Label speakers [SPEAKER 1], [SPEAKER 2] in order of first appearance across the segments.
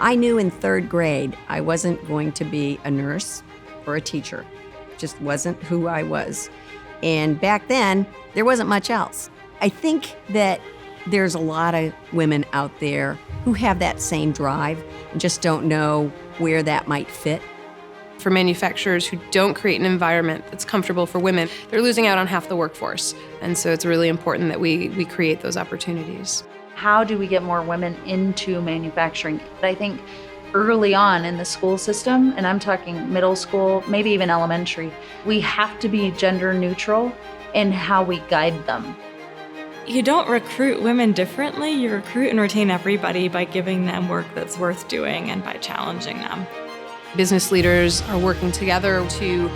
[SPEAKER 1] I knew in 3rd grade I wasn't going to be a nurse or a teacher. Just wasn't who I was. And back then, there wasn't much else. I think that there's a lot of women out there who have that same drive and just don't know where that might fit.
[SPEAKER 2] For manufacturers who don't create an environment that's comfortable for women, they're losing out on half the workforce. And so it's really important that we create those opportunities.
[SPEAKER 3] How do we get more women into manufacturing? I think early on in the school system, and I'm talking middle school, maybe even elementary, we have to be gender neutral in how we guide them.
[SPEAKER 4] You don't recruit women differently. You recruit and retain everybody by giving them work that's worth doing and by challenging them.
[SPEAKER 2] Business leaders are working together to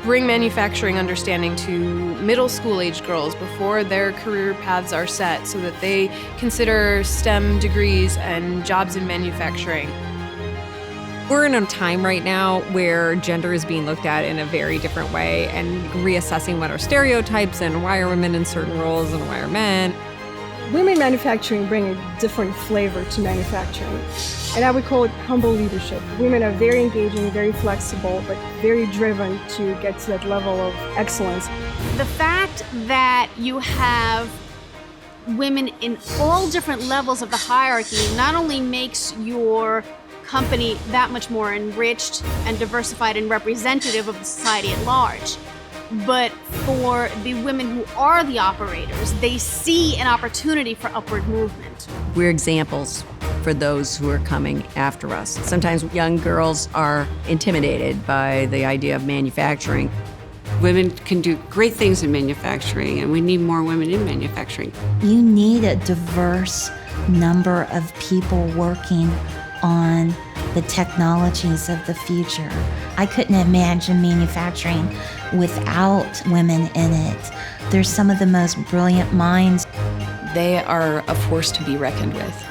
[SPEAKER 2] bring manufacturing understanding to middle school age girls before their career paths are set so that they consider STEM degrees and jobs in manufacturing.
[SPEAKER 5] We're in a time right now where gender is being looked at in a very different way and reassessing what are stereotypes and why are women in certain roles and why are men.
[SPEAKER 6] Women manufacturing bring a different flavor to manufacturing, and I would call it humble leadership. Women are very engaging, very flexible, but very driven to get to that level of excellence.
[SPEAKER 7] The fact that you have women in all different levels of the hierarchy not only makes your company that much more enriched and diversified and representative of the society at large, but for the women who are the operators, they see an opportunity for upward movement.
[SPEAKER 1] We're examples for those who are coming after us. Sometimes young girls are intimidated by the idea of manufacturing.
[SPEAKER 8] Women can do great things in manufacturing, and we need more women in manufacturing.
[SPEAKER 9] You need a diverse number of people working on the technologies of the future. I couldn't imagine manufacturing without women in it. They're some of the most brilliant minds.
[SPEAKER 10] They are a force to be reckoned with.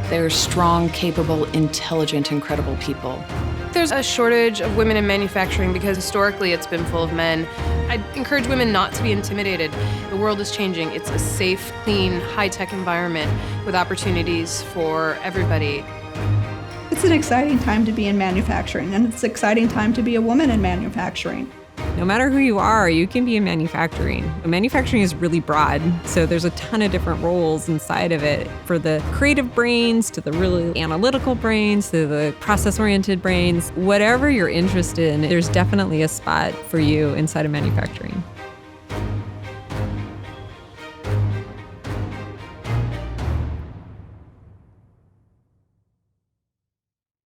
[SPEAKER 10] They're strong, capable, intelligent, incredible people.
[SPEAKER 2] There's a shortage of women in manufacturing because historically it's been full of men. I encourage women not to be intimidated. The world is changing. It's a safe, clean, high-tech environment with opportunities for everybody.
[SPEAKER 11] It's an exciting time to be in manufacturing, and it's an exciting time to be a woman in manufacturing.
[SPEAKER 5] No matter who you are, you can be in manufacturing. Manufacturing is really broad, so there's a ton of different roles inside of it, for the creative brains to the really analytical brains to the process-oriented brains. Whatever you're interested in, there's definitely a spot for you inside of manufacturing.